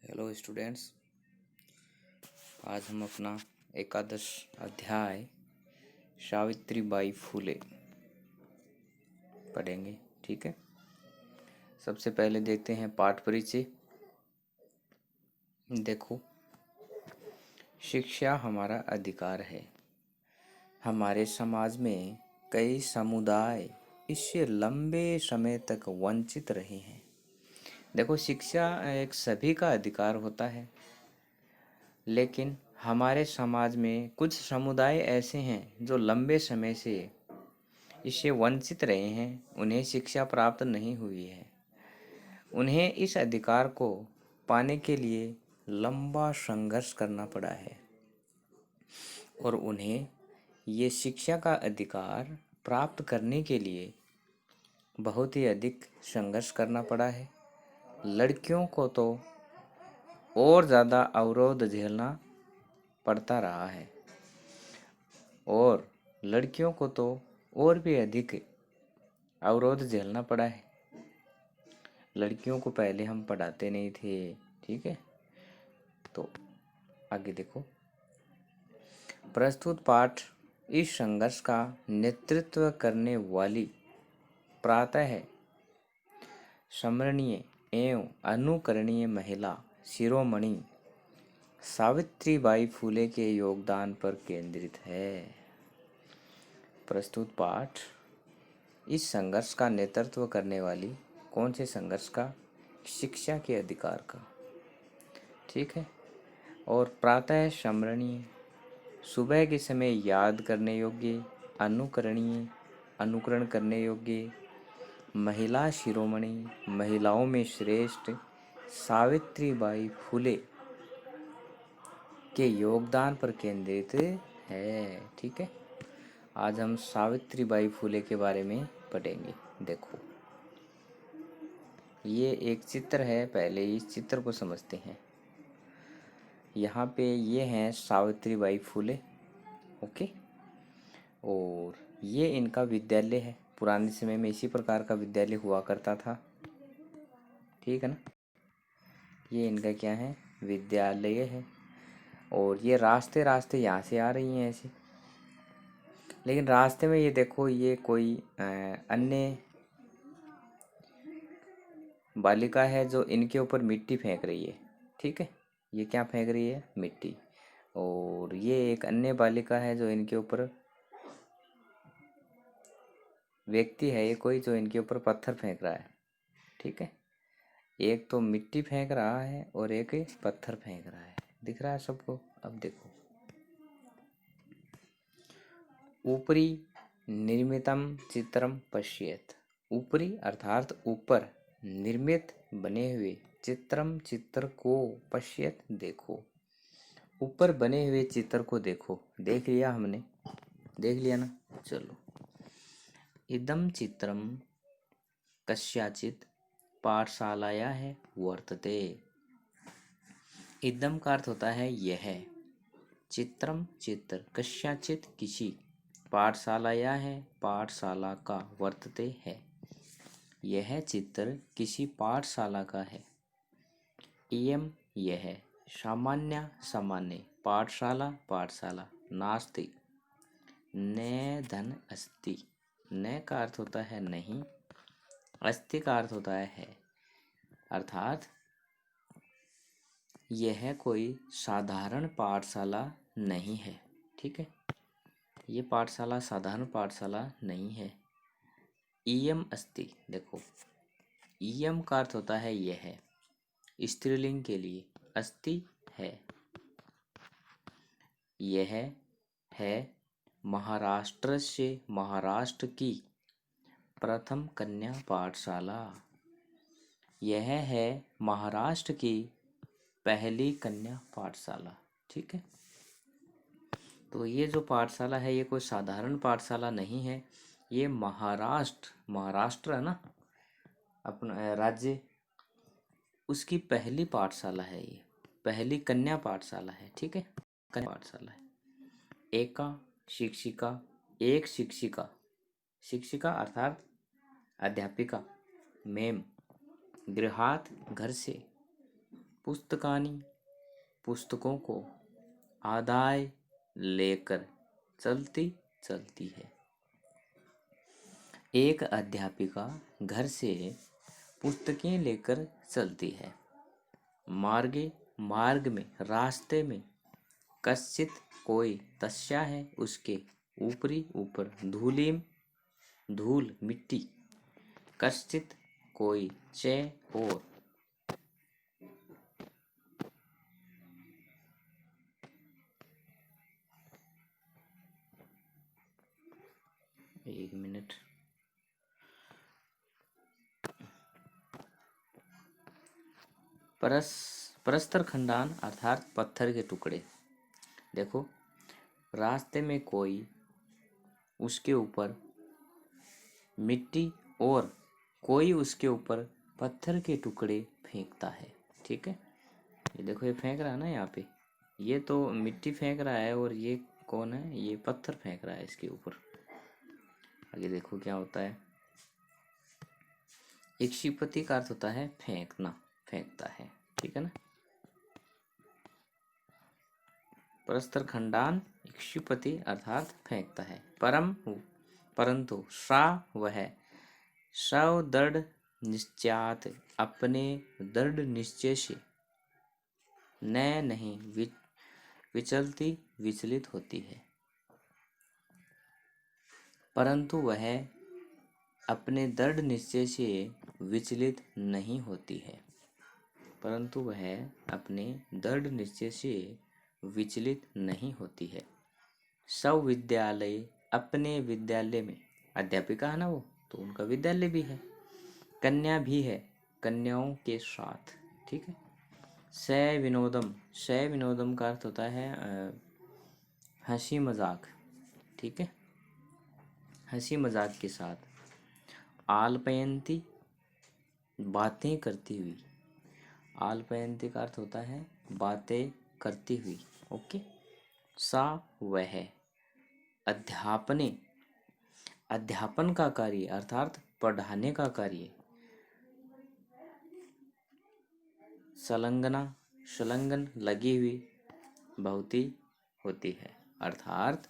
Hello students. आज हम अपना एकादश अध्याय सावित्री बाई फुले पढ़ेंगे। ठीक है, सबसे पहले देखते हैं पाठ परिचय। देखो, शिक्षा हमारा अधिकार है। हमारे समाज में कई समुदाय इससे लंबे समय तक वंचित रहे हैं। देखो, शिक्षा एक सभी का अधिकार होता है, लेकिन हमारे समाज में कुछ समुदाय ऐसे हैं जो लंबे समय से इससे वंचित रहे हैं। उन्हें शिक्षा प्राप्त नहीं हुई है। उन्हें इस अधिकार को पाने के लिए लंबा संघर्ष करना पड़ा है और उन्हें ये शिक्षा का अधिकार प्राप्त करने के लिए बहुत ही अधिक संघर्ष करना पड़ा है। लड़कियों को तो और ज़्यादा अवरोध झेलना पड़ता रहा है और लड़कियों को तो और भी अधिक अवरोध झेलना पड़ा है। लड़कियों को पहले हम पढ़ाते नहीं थे। ठीक है, तो आगे देखो। प्रस्तुत पाठ इस संघर्ष का नेतृत्व करने वाली प्रातः स्मरणीय एवं अनुकरणीय महिला शिरोमणि सावित्रीबाई फुले के योगदान पर केंद्रित है। प्रस्तुत पाठ इस संघर्ष का नेतृत्व करने वाली, कौन से संघर्ष का? शिक्षा के अधिकार का। ठीक है, और प्रातः स्मरणीय, सुबह के समय याद करने योग्य, अनुकरणीय, अनुकरण करने योग्य, महिला शिरोमणि, महिलाओं में श्रेष्ठ सावित्रीबाई फुले के योगदान पर केंद्रित है। ठीक है, आज हम सावित्रीबाई फुले के बारे में पढ़ेंगे। देखो, ये एक चित्र है। पहले इस चित्र को समझते हैं। यहाँ पे ये हैं सावित्रीबाई फुले। ओके, और ये इनका विद्यालय है। पुराने समय में इसी प्रकार का विद्यालय हुआ करता था। ठीक है ना, ये इनका क्या है? विद्यालय है। और ये रास्ते रास्ते यहाँ से आ रही हैं ऐसे, लेकिन रास्ते में ये देखो, ये कोई अन्य बालिका है जो इनके ऊपर मिट्टी फेंक रही है। ठीक है, ये क्या फेंक रही है? मिट्टी। और ये एक अन्य बालिका है जो इनके ऊपर, व्यक्ति है ये कोई, जो इनके ऊपर पत्थर फेंक रहा है। ठीक है, एक तो मिट्टी फेंक रहा है और एक पत्थर फेंक रहा है। दिख रहा है सबको? अब देखो, ऊपरी निर्मितम चित्रम पश्येत। ऊपरी अर्थात ऊपर, निर्मित बने हुए, चित्रम चित्र को, पश्येत देखो, ऊपर बने हुए चित्र को देखो। देख लिया हमने? देख लिया ना? चलो, इदम चित्रम कस्याचित पाठशालाया है वर्तते। इदम का अर्थ होता है यह, चित्रम चित्र, कस्याचित किसी, पाठशालाया है पाठशाला का, वर्तते है यह चित्र किसी पाठशाला का है। इयम यह, सामान्य सामान्य, पाठशाला पाठशाला, नास्ति न धन अस्ति। न का अर्थ होता है नहीं, अस्ति का अर्थ होता है अर्थात यह कोई साधारण पाठशाला नहीं है। ठीक है, ये पाठशाला साधारण पाठशाला नहीं है। इयम अस्ति, देखो, इयम का अर्थ होता है यह, स्त्रीलिंग के लिए, अस्ति है। यह है महाराष्ट्र से, महाराष्ट्र की प्रथम कन्या पाठशाला। यह है महाराष्ट्र की पहली कन्या पाठशाला। ठीक है, तो ये जो पाठशाला है ये कोई साधारण पाठशाला नहीं है। ये महाराष्ट्र, महाराष्ट्र है ना अपना राज्य, उसकी पहली पाठशाला है। ये पहली कन्या पाठशाला है। ठीक है, कन्या पाठशाला है। एका शिक्षिका, एक शिक्षिका, शिक्षिका अर्थात अध्यापिका, मेम, गृहात घर से, पुस्तकानि, पुस्तकों को, आदाय, लेकर, चलती चलती है। एक अध्यापिका घर से पुस्तकें लेकर चलती है। मार्गे, मार्ग में, रास्ते में, कश्चित, कोई, तस्या है, उसके, ऊपरी, ऊपर, धूलिम, धूल, मिट्टी, कश्चित, कोई, चे, और। एक मिनट। परस्तर खंडान अर्थात पत्थर के टुकड़े। देखो, रास्ते में कोई, उसके ऊपर मिट्टी, और कोई उसके ऊपर पत्थर के टुकड़े फेंकता है। ठीक है, ये देखो, ये फेंक रहा है ना यहाँ पे, ये तो मिट्टी फेंक रहा है, और ये कौन है, ये पत्थर फेंक रहा है इसके ऊपर। आगे देखो क्या होता है। इक्षिपति का अर्थ होता है फेंकना, फेंकता है। ठीक है ना। परस्तर खंडान इक्षुपति अर्थात फेंकता है। परम, परंतु, सा, वह, सव दृढ़ निश्चयात, अपने दृढ़ निश्चय से, न, नहीं, विचलती, विचलित होती है। परंतु वह अपने दृढ़ निश्चय से विचलित नहीं होती है। परंतु वह अपने दृढ़ निश्चय से विचलित नहीं होती है। सब विद्यालय, अपने विद्यालय में, अध्यापिका है ना वो, तो उनका विद्यालय भी है। कन्या भी है, कन्याओं के साथ। ठीक है। स विनोदम, स विनोदम का अर्थ होता है हंसी मजाक। ठीक है, हंसी मजाक के साथ। आलपयंती, बातें करती हुई। आलपयंती का अर्थ होता है बातें करती हुई। ओके। सा, वह, अध्यापने, अध्यापन का कार्य अर्थात पढ़ाने का कार्य। संलग्ना, संलग्न, लगी हुई, बहुती होती है। अर्थात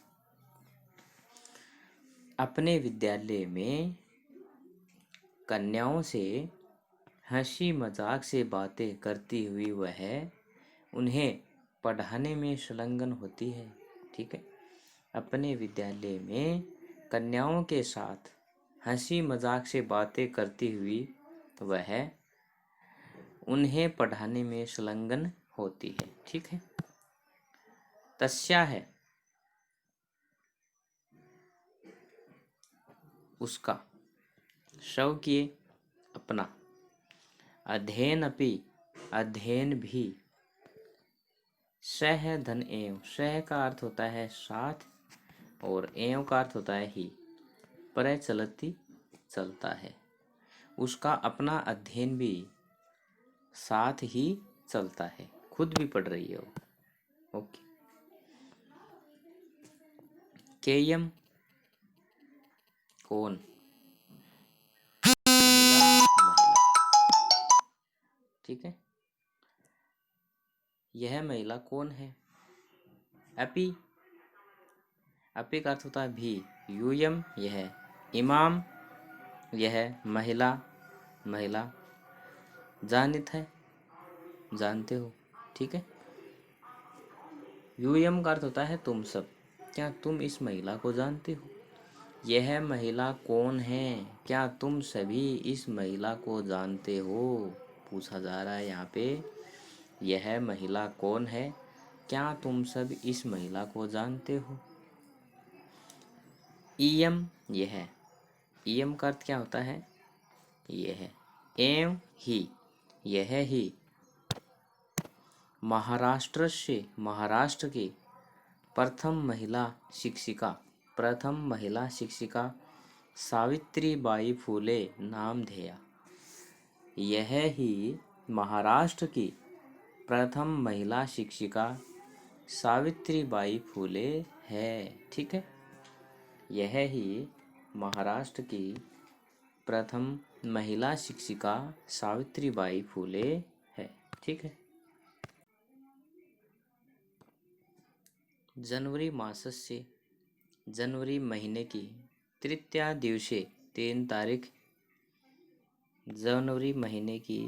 अपने विद्यालय में कन्याओं से हंसी मजाक से बातें करती हुई वह उन्हें पढ़ाने में संलग्न होती है। ठीक है। अपने विद्यालय में कन्याओं के साथ हंसी मजाक से बातें करती हुई वह उन्हें पढ़ाने में संलग्न होती है। ठीक है। तस्या है, उसका, शव किए, अपना। अध्ययन अपि, अध्ययन भी। सह, धन, एव, सह का अर्थ होता है साथ, और एव का अर्थ होता है ही। पर चलती, चलता है। उसका अपना अध्ययन भी साथ ही चलता है, खुद भी पढ़ रही है वो। ओके। केयम, कौन, महिला, महिला। ठीक है। यह महिला कौन है। अपि, अपि का अर्थ होता है भी। यूयम, यह। इमाम, यह महिला, महिला। जानित है, जानते हो। ठीक है। यूयम का अर्थ होता है तुम सब, क्या तुम इस महिला को जानते हो। यह महिला कौन है, क्या तुम सभी इस महिला को जानते हो, पूछा जा रहा है यहाँ पे। यह महिला कौन है, क्या तुम सब इस महिला को जानते हो। इयम, यह। इयम का अर्थ क्या होता है, यह। एवं ही, यह ही। महाराष्ट्र से, महाराष्ट्र की प्रथम महिला शिक्षिका, प्रथम महिला शिक्षिका सावित्रीबाई फूले नामधेया। यह ही महाराष्ट्र की प्रथम महिला शिक्षिका सावित्रीबाई फूले है। ठीक है। यह ही महाराष्ट्र की प्रथम महिला शिक्षिका सावित्रीबाई फूले है। ठीक है। जनवरी मासस्य जनवरी महीने की तृतीया दिवसे 3 तारीख जनवरी महीने की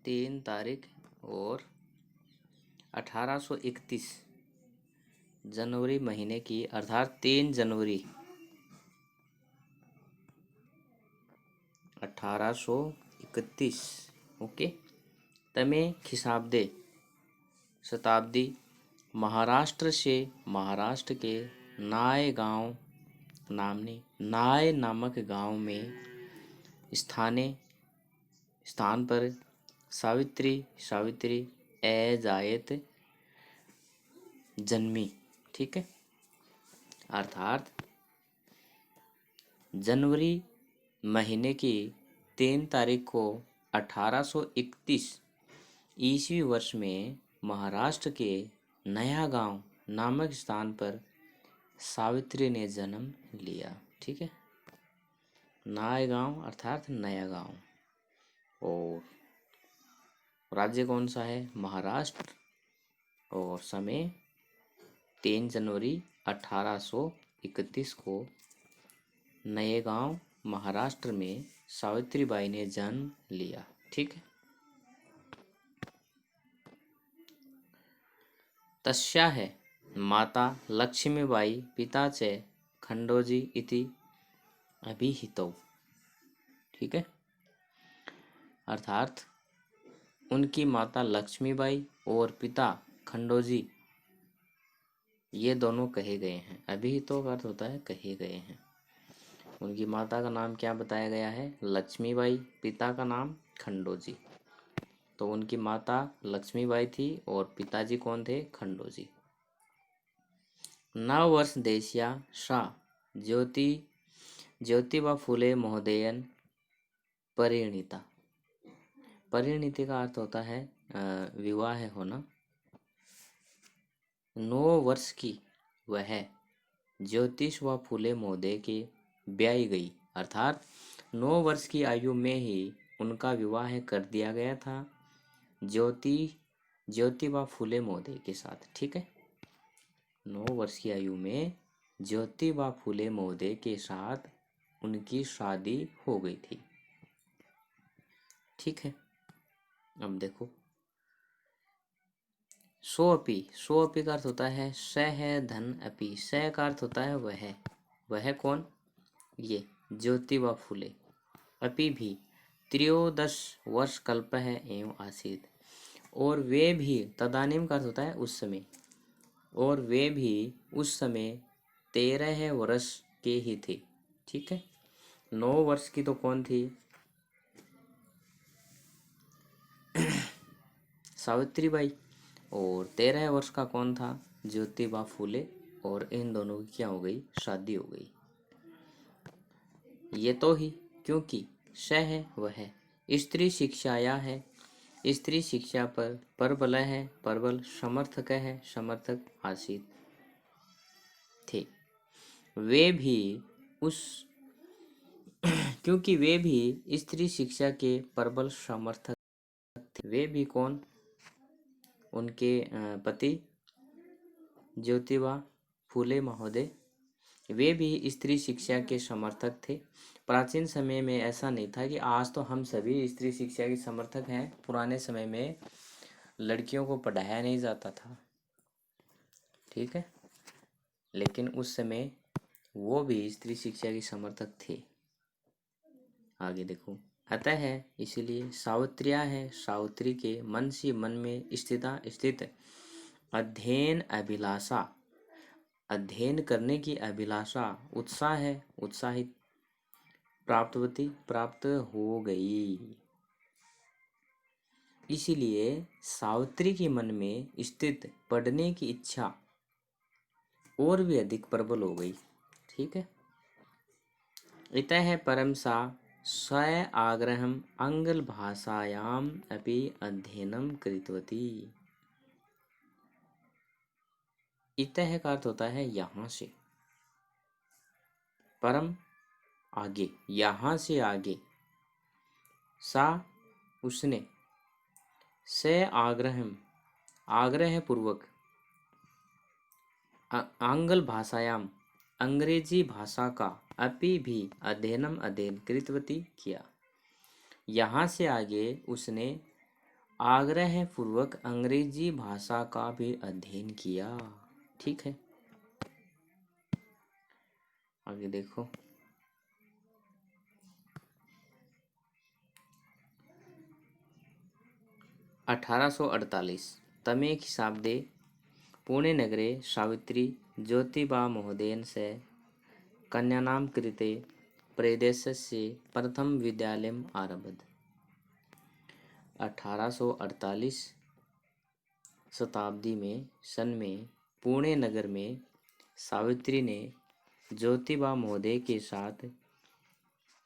3 तारीख और 1831 जनवरी महीने की अर्थात 3 जनवरी 1831 ओके तमे खिसाब्दे शताब्दी महाराष्ट्र से महाराष्ट्र के नाय नामक गांव में स्थान पर सावित्री ए जायत जन्मी। ठीक है, अर्थात जनवरी महीने की 3 तारीख को 1831 ईस्वी वर्ष में महाराष्ट्र के नया गांव नामक स्थान पर सावित्री ने जन्म लिया। ठीक है, नया गांव अर्थात नया गांव। और राज्य कौन सा है? महाराष्ट्र। और समय 3 जनवरी 1831 को नए गांव महाराष्ट्र में सावित्रीबाई ने जन्म लिया। ठीक है, तस्याः माता लक्ष्मीबाई पिता च खंडोजी इति अभिहितौ। ठीक है, अर्थात उनकी माता लक्ष्मीबाई और पिता खंडोजी ये दोनों कहे गए हैं। अभिहितौ का अर्थ होता है कहे गए हैं। उनकी माता का नाम क्या बताया गया है? लक्ष्मीबाई, पिता का नाम खंडोजी। तो उनकी माता लक्ष्मीबाई थी और पिताजी कौन थे? खंडोजी। नववर्ष देशिया सा ज्योतिबा फुले महोदयन परिणीता। परिणीति का अर्थ होता है विवाह होना। 9 वर्ष की वह ज्योतिबा फुले महोदय के ब्याही गई, अर्थात 9 वर्ष की आयु में ही उनका विवाह कर दिया गया था ज्योतिबा फुले महोदय के साथ। ठीक है, 9 वर्ष की आयु में ज्योतिबा फुले महोदय के साथ उनकी शादी हो गई थी। ठीक है, अब देखो सोअपी का अर्थ होता है सह धन अपि। सह का अर्थ होता है वह कौन? ये ज्योतिबा फुले। अपि भी 13 वर्ष कल्प है एवं आसीत। और वे भी, तदानीम का अर्थ होता है उस समय, और वे भी उस समय 13 वर्ष के ही थे। ठीक है, 9 वर्ष की तो कौन थी? सावित्रीबाई। और 13 वर्ष का कौन था? ज्योतिबा फुले। और इन दोनों की क्या हो गई? शादी हो गई। ये तो ही, क्योंकि स है वह स्त्री शिक्षाया है, स्त्री शिक्षा पर परबल है, परबल समर्थक है, समर्थक आसित थे। वे भी उस क्योंकि वे भी स्त्री शिक्षा के प्रबल समर्थक थे। वे भी कौन? उनके पति ज्योतिबा फुले महोदय, वे भी स्त्री शिक्षा के समर्थक थे। प्राचीन समय में ऐसा नहीं था कि आज तो हम सभी स्त्री शिक्षा के समर्थक हैं। पुराने समय में लड़कियों को पढ़ाया नहीं जाता था। ठीक है, लेकिन उस समय वो भी स्त्री शिक्षा के समर्थक थे। आगे देखो, अतः है इसलिए सावित्रिया है, सावित्री के मन से मन में स्थित अध्ययन अभिलाषा, अध्ययन करने की अभिलाषा, उत्साह है, उत्साहित प्राप्त हो गई। इसलिए सावित्री के मन में स्थित पढ़ने की इच्छा और भी अधिक प्रबल हो गई। ठीक है, इतः परम सा स्वय आग्रहम आंग्ल भाषायाम अपि अध्ययनम कृतवती। इतः का अर्थ होता है यहाँ से, परम आगे, यहाँ से आगे, सा उसने, से आग्रह पूर्वक, आंग्ल भाषायाम अंग्रेजी भाषा का अपि भी अध्ययन कृतवती किया। यहाँ से आगे उसने आग्रह पूर्वक अंग्रेजी भाषा का भी अध्ययन किया। ठीक है, आगे देखो। 1848 तमे खिसाब्दे पुणे नगरे सावित्री ज्योतिबा महोदयन से कन्यानां कृते प्रदेशस्य प्रथम विद्यालयम् आरभत। 1848 शताब्दी में सन में पुणे नगर में सावित्री ने ज्योतिबा महोदय के साथ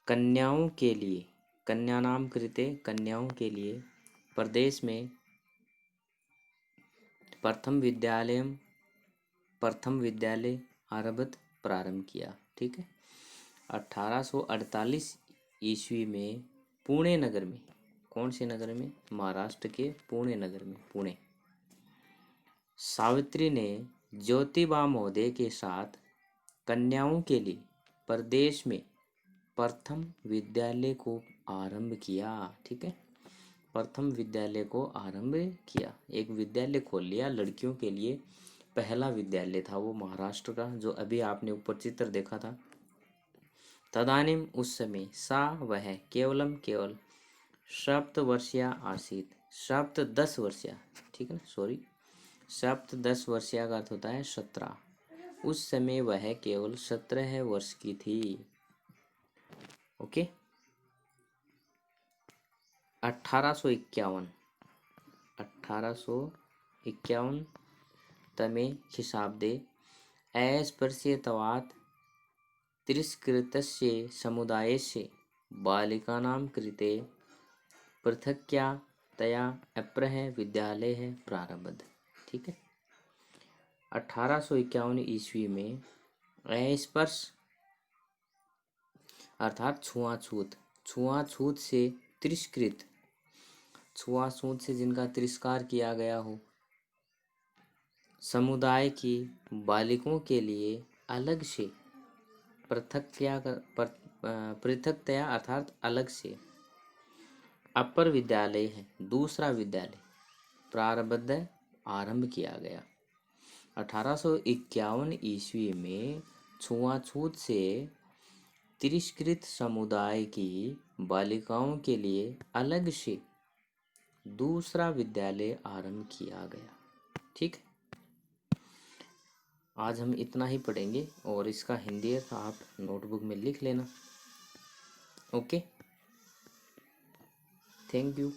कन्याओं के लिए, कन्यानाम कृते कन्याओं के लिए प्रदेश में प्रथम विद्यालय आरभत प्रारंभ किया। ठीक है, 1848 ईस्वी में पुणे नगर में, कौन से नगर में? महाराष्ट्र के पुणे नगर में, पुणे, सावित्री ने ज्योतिबा महोदय के साथ कन्याओं के लिए प्रदेश में प्रथम विद्यालय को आरंभ किया। ठीक है, प्रथम विद्यालय को आरंभ किया, एक विद्यालय खोल लिया लड़कियों के लिए। पहला विद्यालय था वो महाराष्ट्र का, जो अभी आपने ऊपर चित्र देखा था। तदानीम उस समय सा वह केवल सप्तवर्षीया आसीत, सप्त 10 वर्षीया, ठीक है ना, सॉरी, सप्त 10 वर्षीया का अर्थ होता है 17। उस समय वह केवल 17 वर्ष की थी। ओके, 1851 तमे खिसाब्दे अस्पृश्यत्वात् तिरस्कृतस्य समुदायस्य बालिकानां कृते पृथक्तया अप्रः विद्यालयः प्रारभत। ठीक है, 1851 ईस्वी में अस्पृश्य अर्थात छुआछूत से तिरस्कृत, छुआछूत से जिनका तिरस्कार किया गया हो, समुदाय की बालिकों के लिए अलग से पृथक्तया अर्थात अलग से अपर विद्यालय है, दूसरा विद्यालय प्रारब्ध आरंभ किया गया। 1851 ईस्वी में छुआछूत से तिरस्कृत समुदाय की बालिकाओं के लिए अलग से दूसरा विद्यालय आरंभ किया गया। ठीक, आज हम इतना ही पढ़ेंगे और इसका हिंदी अर्थ आप नोटबुक में लिख लेना। Okay, thank you.